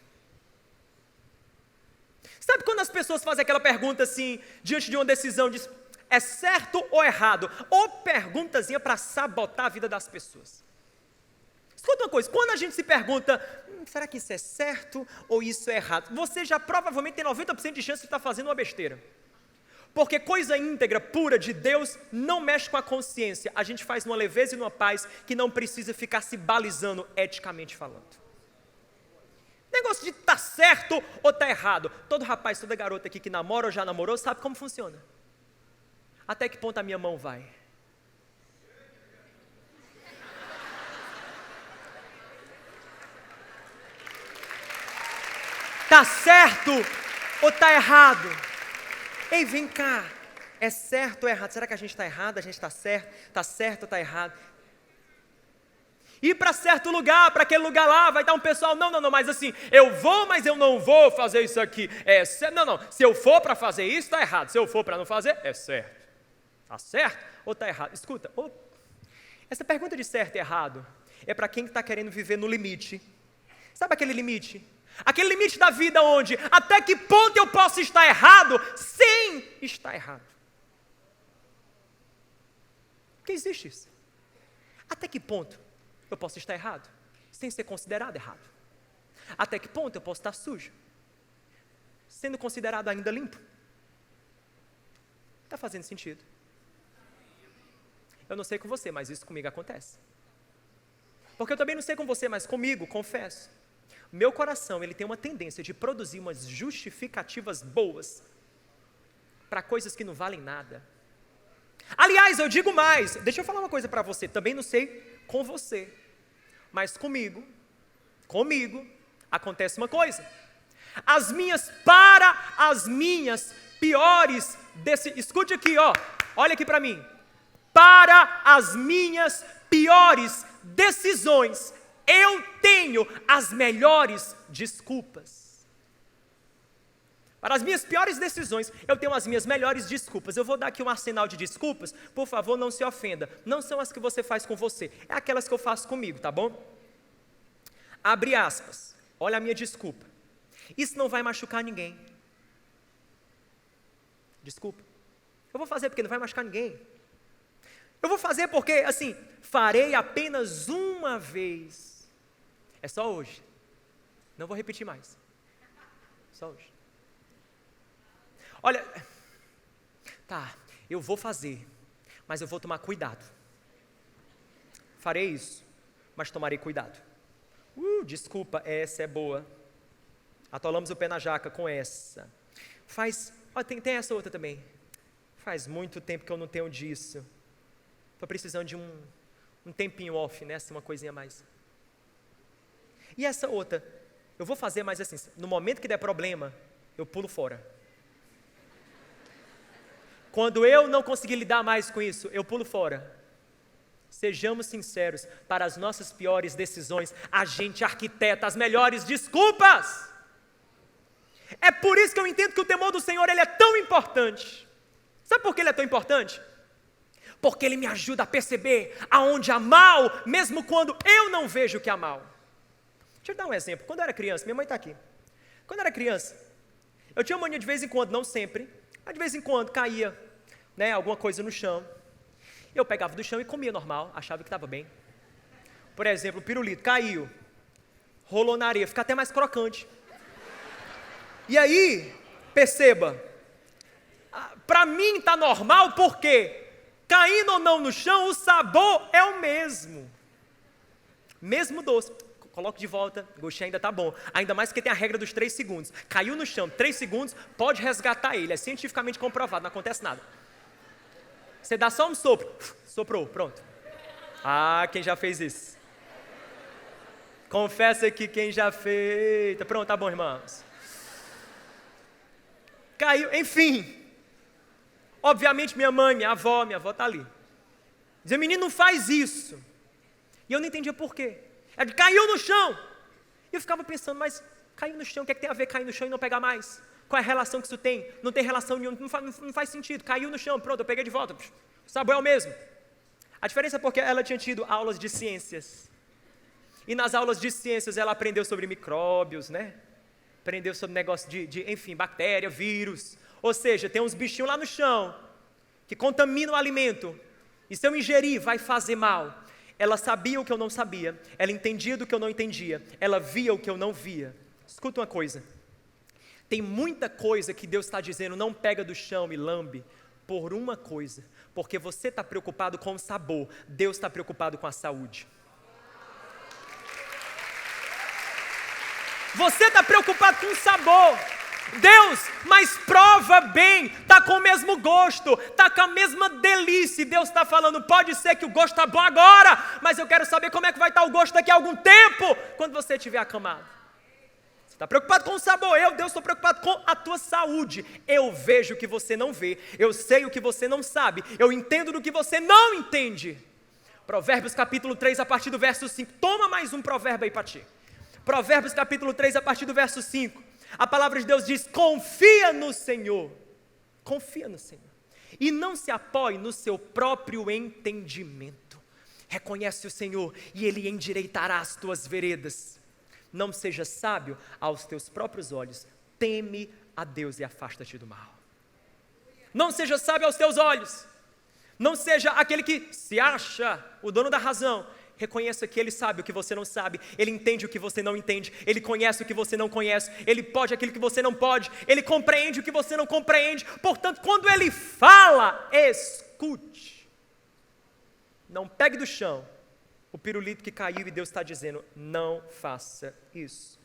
Sabe quando as pessoas fazem aquela pergunta assim, diante de uma decisão, diz: é certo ou errado? Ou perguntazinha para sabotar a vida das pessoas. Escuta uma coisa, quando a gente se pergunta: será que isso é certo ou isso é errado? Você já provavelmente tem 90% de chance de estar fazendo uma besteira. Porque coisa íntegra, pura de Deus, não mexe com a consciência. A gente faz numa leveza e numa paz que não precisa ficar se balizando eticamente falando. Negócio de tá certo ou tá errado. Todo rapaz, toda garota aqui que namora ou já namorou sabe como funciona. Até que ponto a minha mão vai? Tá certo ou tá errado? Ei, vem cá, é certo ou errado? Será que a gente está errado? A gente está certo ou está errado? Ir para certo lugar, para aquele lugar lá, vai dar um pessoal: não, mas assim, eu vou, mas eu não vou fazer isso aqui. Não, se eu for para fazer isso, está errado. Se eu for para não fazer, é certo. Está certo ou está errado? Escuta, essa pergunta de certo e errado é para quem está querendo viver no limite. Sabe aquele limite? Aquele limite da vida onde até que ponto eu posso estar errado sem estar errado. Porque existe isso. Até que ponto eu posso estar errado sem ser considerado errado? Até que ponto eu posso estar sujo sendo considerado ainda limpo? Está fazendo sentido? Eu não sei com você, mas isso comigo acontece. Porque eu também não sei com você, mas comigo, confesso, meu coração, ele tem uma tendência de produzir umas justificativas boas para coisas que não valem nada. Aliás, eu digo mais, deixa eu falar uma coisa para você, também não sei com você, mas comigo, acontece uma coisa. As minhas piores, escute aqui, olha aqui para mim. Para as minhas piores decisões, eu tenho as melhores desculpas. Para as minhas piores decisões, eu tenho as minhas melhores desculpas. Eu vou dar aqui um arsenal de desculpas, por favor, não se ofenda. Não são as que você faz com você, é aquelas que eu faço comigo, tá bom? Abre aspas, olha a minha desculpa. Isso não vai machucar ninguém. Desculpa. Eu vou fazer porque não vai machucar ninguém. Eu vou fazer porque, assim, farei apenas uma vez. É só hoje. Não vou repetir mais. Só hoje. Olha, tá, eu vou fazer, mas eu vou tomar cuidado. Farei isso, mas tomarei cuidado. Desculpa, essa é boa. Atolamos o pé na jaca com essa. Tem essa outra também. Faz muito tempo que eu não tenho disso. Estou precisando de um tempinho off, né? Uma coisinha a mais. E essa outra, eu vou fazer, mas assim, no momento que der problema, eu pulo fora. Quando eu não conseguir lidar mais com isso, eu pulo fora. Sejamos sinceros, para as nossas piores decisões, a gente arquiteta as melhores desculpas. É por isso que eu entendo que o temor do Senhor, ele é tão importante. Sabe por que ele é tão importante? Porque ele me ajuda a perceber aonde há mal, mesmo quando eu não vejo que há mal. Deixa eu dar um exemplo. Quando eu era criança, minha mãe está aqui. Quando eu era criança, eu tinha mania de vez em quando, não sempre, mas de vez em quando caía, né, alguma coisa no chão. Eu pegava do chão e comia normal, achava que estava bem. Por exemplo, o pirulito caiu, rolou na areia, fica até mais crocante. E aí, perceba, para mim está normal porque, caindo ou não no chão, o sabor é o mesmo. Mesmo doce. Coloque de volta, o gostinho ainda está bom. Ainda mais que tem a regra dos 3 segundos. Caiu no chão, 3 segundos, pode resgatar ele. É cientificamente comprovado, não acontece nada. Você dá só um sopro, soprou, pronto. Ah, quem já fez isso? Confessa aqui quem já fez. Pronto, tá bom, irmãos. Caiu, enfim. Obviamente minha mãe, minha avó está ali. Dizia, menino, não faz isso. E eu não entendia por quê. Ela caiu no chão. E eu ficava pensando, mas caiu no chão, o que é que tem a ver cair no chão e não pegar mais? Qual é a relação que isso tem? Não tem relação nenhuma, não faz sentido. Caiu no chão, pronto, eu peguei de volta. O sabor é o mesmo. A diferença é porque ela tinha tido aulas de ciências. E nas aulas de ciências ela aprendeu sobre micróbios, né? Aprendeu sobre negócio enfim, bactéria, vírus. Ou seja, tem uns bichinhos lá no chão que contaminam o alimento. E se eu ingerir, vai fazer mal. Ela sabia o que eu não sabia. Ela entendia do que eu não entendia. Ela via o que eu não via. Escuta uma coisa. Tem muita coisa que Deus está dizendo, não pega do chão e lambe, por uma coisa. Porque você está preocupado com o sabor. Deus está preocupado com a saúde. Você está preocupado com o sabor. Deus, mas prova bem, está com o mesmo gosto, está com a mesma delícia. Deus está falando, pode ser que o gosto está bom agora, mas eu quero saber como é que vai estar o gosto daqui a algum tempo, quando você estiver acamado. Você está preocupado com o sabor, Deus, estou preocupado com a tua saúde. Eu vejo o que você não vê, eu sei o que você não sabe, eu entendo do que você não entende. Provérbios capítulo 3, a partir do verso 5, toma mais um provérbio aí para ti. Provérbios capítulo 3, a partir do verso 5. A palavra de Deus diz, confia no Senhor, e não se apoie no seu próprio entendimento. Reconhece o Senhor e Ele endireitará as tuas veredas. Não seja sábio aos teus próprios olhos, teme a Deus e afasta-te do mal. Não seja sábio aos teus olhos, não seja aquele que se acha o dono da razão. Reconheça que Ele sabe o que você não sabe, Ele entende o que você não entende, Ele conhece o que você não conhece, Ele pode aquilo que você não pode, Ele compreende o que você não compreende. Portanto, quando Ele fala, escute. Não pegue do chão o pirulito que caiu e Deus está dizendo, não faça isso.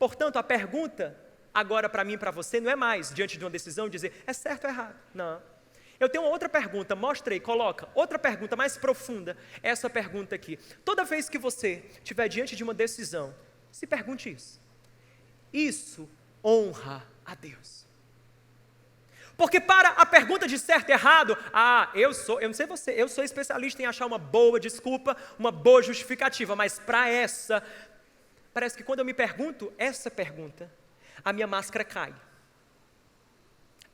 Portanto, a pergunta agora para mim e para você não é mais, diante de uma decisão, dizer, é certo ou errado? Não. Eu tenho uma outra pergunta, mostra aí, coloca, outra pergunta mais profunda, essa pergunta aqui. Toda vez que você estiver diante de uma decisão, se pergunte isso. Isso honra a Deus. Porque para a pergunta de certo e errado, eu não sei você, eu sou especialista em achar uma boa desculpa, uma boa justificativa, mas para essa, parece que quando eu me pergunto essa pergunta, a minha máscara cai.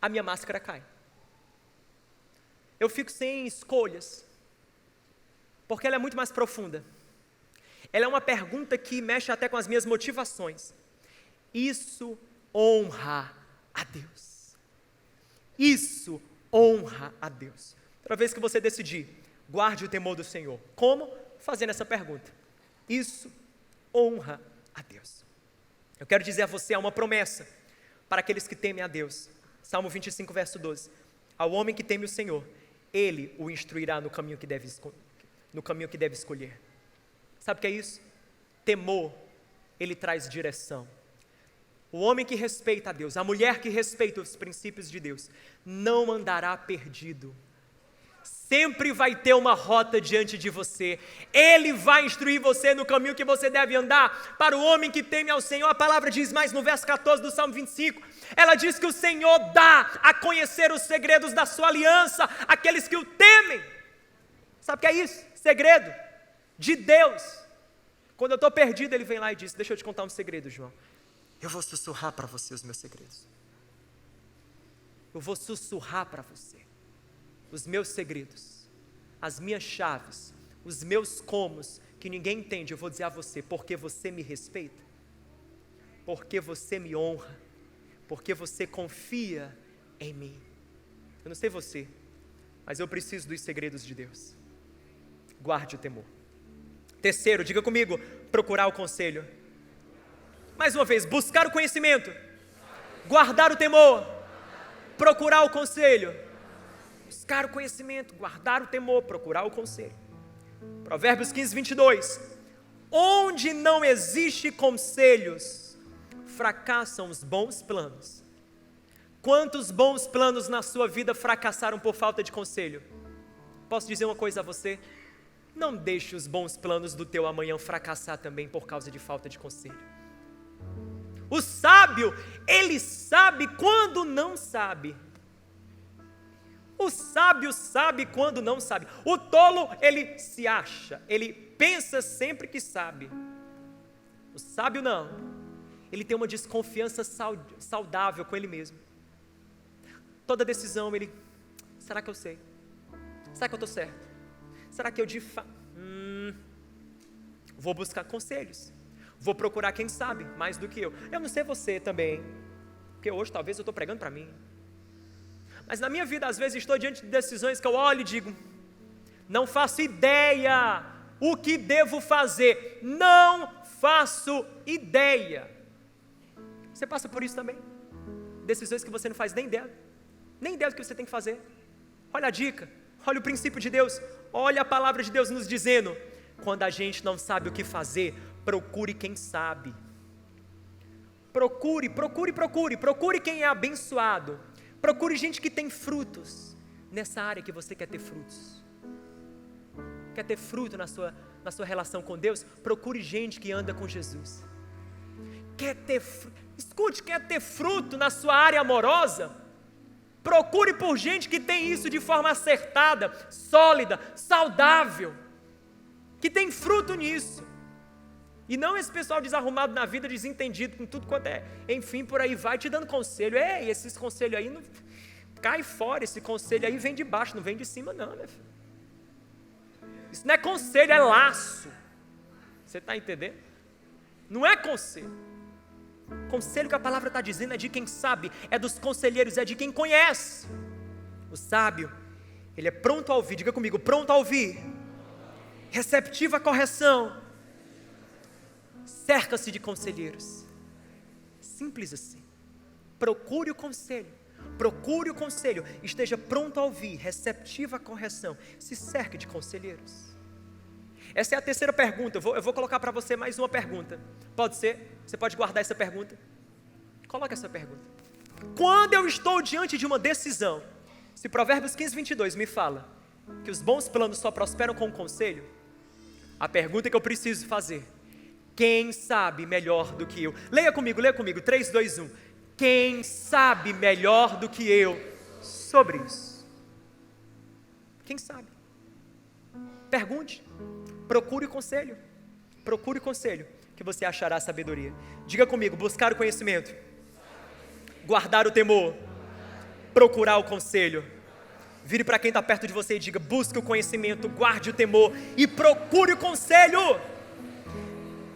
A minha máscara cai. Eu fico sem escolhas, porque ela é muito mais profunda. Ela é uma pergunta que mexe até com as minhas motivações. Isso honra a Deus. Isso honra a Deus. Toda vez que você decidir, guarde o temor do Senhor. Como? Fazendo essa pergunta. Isso honra a Deus. Eu quero dizer a você, há uma promessa para aqueles que temem a Deus. Salmo 25, verso 12. Ao homem que teme o Senhor, Ele o instruirá no caminho que deve escolher. Sabe o que é isso? Temor, ele traz direção. O homem que respeita a Deus, a mulher que respeita os princípios de Deus, não andará perdido. Sempre vai ter uma rota diante de você. Ele vai instruir você no caminho que você deve andar. Para o homem que teme ao Senhor, a palavra diz mais no verso 14 do Salmo 25, ela diz que o Senhor dá a conhecer os segredos da sua aliança, àqueles que o temem. Sabe o que é isso? Segredo de Deus. Quando eu estou perdido, Ele vem lá e diz, deixa eu te contar um segredo, João. Eu vou sussurrar para você os meus segredos. Eu vou sussurrar para você os meus segredos, as minhas chaves, os meus comos, que ninguém entende. Eu vou dizer a você, porque você me respeita, porque você me honra, porque você confia em mim. Eu não sei você, mas eu preciso dos segredos de Deus. Guarde o temor. Terceiro, diga comigo, procurar o conselho. Mais uma vez, buscar o conhecimento, guardar o temor, procurar o conselho. Buscar o conhecimento, guardar o temor, procurar o conselho. Provérbios 15, 22. Onde não existe conselhos, fracassam os bons planos. Quantos bons planos na sua vida fracassaram por falta de conselho? Posso dizer uma coisa a você? Não deixe os bons planos do teu amanhã fracassar também por causa de falta de conselho. O sábio, ele sabe quando não sabe. O sábio sabe quando não sabe. O tolo, ele se acha, ele pensa sempre que sabe. O sábio não. Ele tem uma desconfiança saudável com ele mesmo. Toda decisão, ele... Será que eu sei? Será que eu estou certo? Será que eu de fato... Vou buscar conselhos. Vou procurar quem sabe mais do que eu. Eu não sei você também. Porque hoje talvez eu estou pregando para mim. Mas na minha vida, às vezes, estou diante de decisões que eu olho e digo, não faço ideia o que devo fazer. Não faço ideia. Você passa por isso também? Decisões que você não faz nem ideia. Nem ideia do que você tem que fazer. Olha a dica, olha o princípio de Deus, olha a palavra de Deus nos dizendo, quando a gente não sabe o que fazer, procure quem sabe. Procure quem é abençoado. Procure gente que tem frutos nessa área que você quer ter frutos. Quer ter fruto na sua relação com Deus? Procure gente que anda com Jesus. Quer ter fruto na sua área amorosa? Procure por gente que tem isso de forma acertada, sólida, saudável, que tem fruto nisso. E não esse pessoal desarrumado na vida, desentendido com tudo quanto é, enfim, por aí vai te dando conselho. Ei, esses conselhos aí, não, cai fora, esse conselho aí vem de baixo, não vem de cima não, meu filho. Isso não é conselho, é laço. Você está entendendo? Não é conselho. Conselho que a palavra está dizendo é de quem sabe, é dos conselheiros, é de quem conhece. O sábio, ele é pronto a ouvir, diga comigo, pronto a ouvir, receptivo à correção, cerca-se de conselheiros. Simples assim. Procure o conselho, esteja pronto a ouvir, receptivo à correção, se cerque de conselheiros. Essa é a terceira pergunta. Eu vou colocar para você mais uma pergunta. Pode ser? Você pode guardar essa pergunta? Coloca essa pergunta. Quando eu estou diante de uma decisão, se Provérbios 15, 22 me fala que os bons planos só prosperam com o conselho, a pergunta que eu preciso fazer, quem sabe melhor do que eu? Leia comigo, 3, 2, 1. Quem sabe melhor do que eu sobre isso? Quem sabe? Pergunte. Procure conselho, que você achará sabedoria. Diga comigo, buscar o conhecimento, guardar o temor, procurar o conselho. Vire para quem está perto de você e diga, busque o conhecimento, guarde o temor e procure o conselho.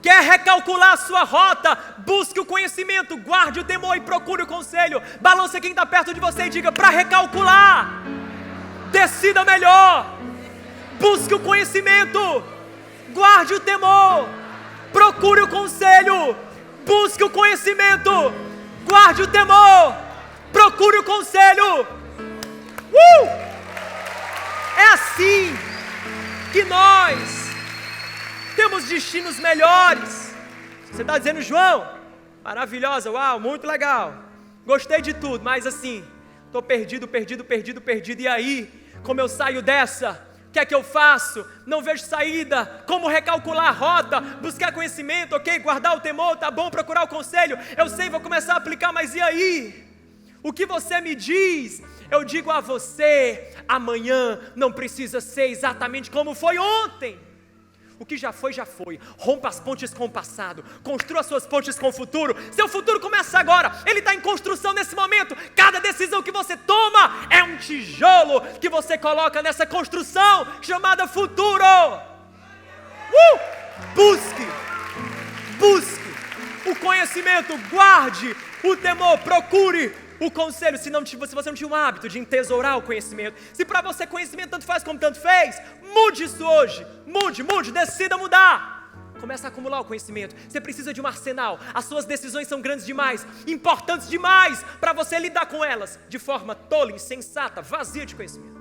Quer recalcular a sua rota? Busque o conhecimento, guarde o temor e procure o conselho. Balance quem está perto de você e diga, para recalcular, decida melhor, busque o conhecimento, guarde o temor, procure o conselho, busque o conhecimento, guarde o temor, procure o conselho. É assim que nós temos destinos melhores. Você está dizendo, João, maravilhosa, uau, muito legal, gostei de tudo, mas assim, estou perdido, e aí, como eu saio dessa? O que é que eu faço? Não vejo saída. Como recalcular a rota? Buscar conhecimento, ok? Guardar o temor, tá bom? Procurar o conselho. Eu sei, vou começar a aplicar, mas e aí? O que você me diz? Eu digo a você, amanhã não precisa ser exatamente como foi ontem. O que já foi, já foi. Rompa as pontes com o passado, construa suas pontes com o futuro. Seu futuro começa agora, ele está em construção nesse momento. Cada decisão que você toma é um tijolo que você coloca nessa construção chamada futuro. Busque o conhecimento, guarde o temor, procure o conselho, se você não tinha um hábito de entesourar o conhecimento, se para você conhecimento tanto faz como tanto fez, mude isso hoje, mude, decida mudar. Começa a acumular o conhecimento. Você precisa de um arsenal. As suas decisões são grandes demais, importantes demais, para você lidar com elas de forma tola, insensata, vazia de conhecimento.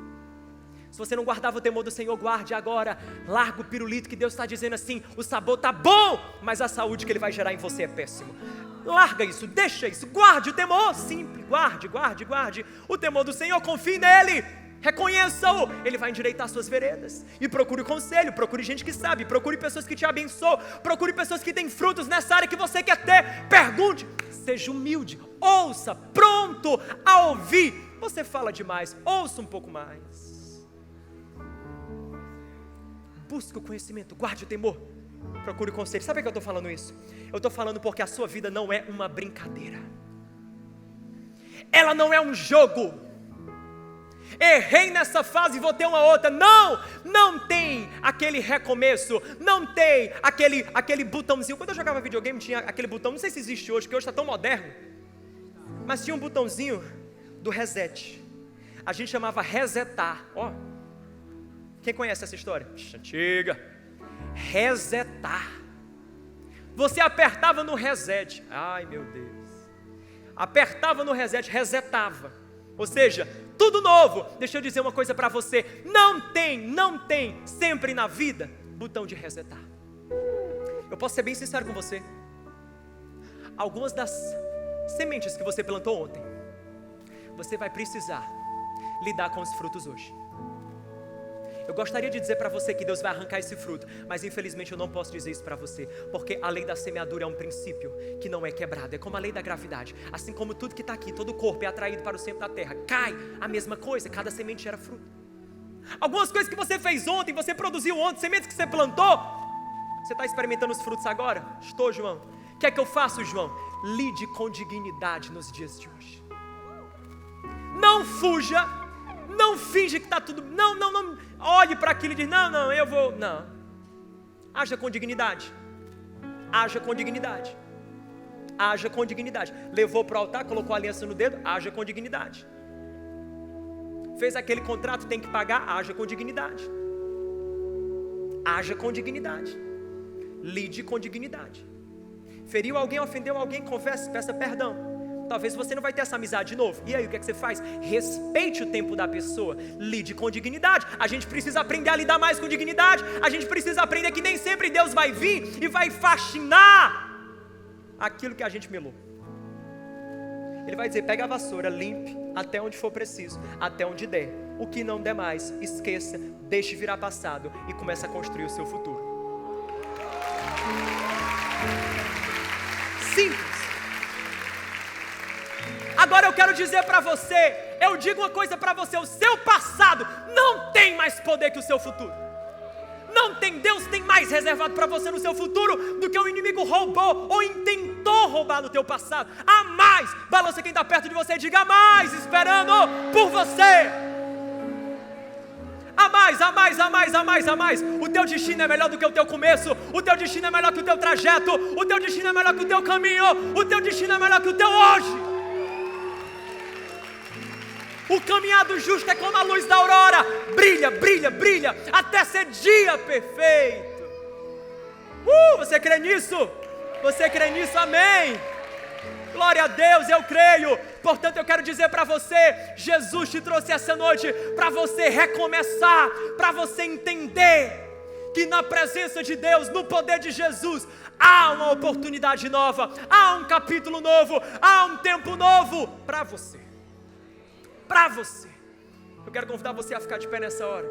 Se você não guardava o temor do Senhor, guarde agora. Larga o pirulito, que Deus está dizendo assim: o sabor está bom, mas a saúde que Ele vai gerar em você é péssimo. Larga isso, deixa isso, guarde o temor. Simples, guarde o temor do Senhor, confie nele. Reconheça-o, Ele vai endireitar suas veredas. E procure o conselho, procure gente que sabe, procure pessoas que te abençoam, procure pessoas que têm frutos nessa área que você quer ter. Pergunte, seja humilde, ouça, pronto a ouvir. Você fala demais, ouça um pouco mais. Busque o conhecimento, guarde o temor, procure o conselho. Sabe por que eu estou falando isso? Eu estou falando porque a sua vida não é uma brincadeira. Ela não é um jogo. Errei nessa fase, vou ter uma outra. Não tem aquele recomeço, não tem aquele botãozinho. Quando eu jogava videogame tinha aquele botão, não sei se existe hoje, porque hoje está tão moderno, mas tinha um botãozinho do reset. A gente chamava resetar. Ó, quem conhece essa história? Antiga. Resetar. Você apertava no reset. Ai meu Deus. Apertava no reset, resetava. Ou seja, tudo novo. Deixa eu dizer uma coisa para você. Não tem sempre na vida botão de resetar. Eu posso ser bem sincero com você. Algumas das sementes que você plantou ontem, você vai precisar lidar com os frutos hoje. Eu gostaria de dizer para você que Deus vai arrancar esse fruto, mas infelizmente eu não posso dizer isso para você, porque a lei da semeadura é um princípio que não é quebrado, é como a lei da gravidade. Assim como tudo que está aqui, todo o corpo é atraído para o centro da terra, cai a mesma coisa, cada semente gera fruto. Algumas coisas que você fez ontem, você produziu ontem, sementes que você plantou, você está experimentando os frutos agora? Estou, João. O que é que eu faço, João? Lide com dignidade nos dias de hoje. Não fuja, não finge que está tudo, não olhe para aquilo e diz, não, eu vou, não. Haja com dignidade. Haja com dignidade. Haja com dignidade. Levou para o altar, colocou a aliança no dedo, haja com dignidade. Fez aquele contrato, tem que pagar, haja com dignidade. Haja com dignidade. Lide com dignidade. Feriu alguém, ofendeu alguém, confesse, peça perdão. Talvez você não vai ter essa amizade de novo. E aí, o que é que você faz? Respeite o tempo da pessoa. Lide com dignidade. A gente precisa aprender a lidar mais com dignidade. A gente precisa aprender que nem sempre Deus vai vir e vai faxinar aquilo que a gente melou. Ele vai dizer, pega a vassoura, limpe até onde for preciso, até onde der. O que não der mais, esqueça, deixe virar passado e comece a construir o seu futuro. Simples. Agora eu quero dizer para você, eu digo uma coisa para você, o seu passado não tem mais poder que o seu futuro. Não tem, Deus tem mais reservado para você no seu futuro do que o inimigo roubou ou tentou roubar no teu passado. Há mais, balança quem está perto de você e diga, há mais esperando por você. Há mais. O teu destino é melhor do que o teu começo. O teu destino é melhor que o teu trajeto. O teu destino é melhor que o teu caminho. O teu destino é melhor que o teu hoje. O caminhar do justo é como a luz da aurora, brilha, até ser dia perfeito. Você crê nisso? Você crê nisso? Amém. Glória a Deus, eu creio. Portanto, eu quero dizer para você, Jesus te trouxe essa noite para você recomeçar, para você entender que na presença de Deus, no poder de Jesus, há uma oportunidade nova, há um capítulo novo, há um tempo novo para você. Para você. Eu quero convidar você a ficar de pé nessa hora.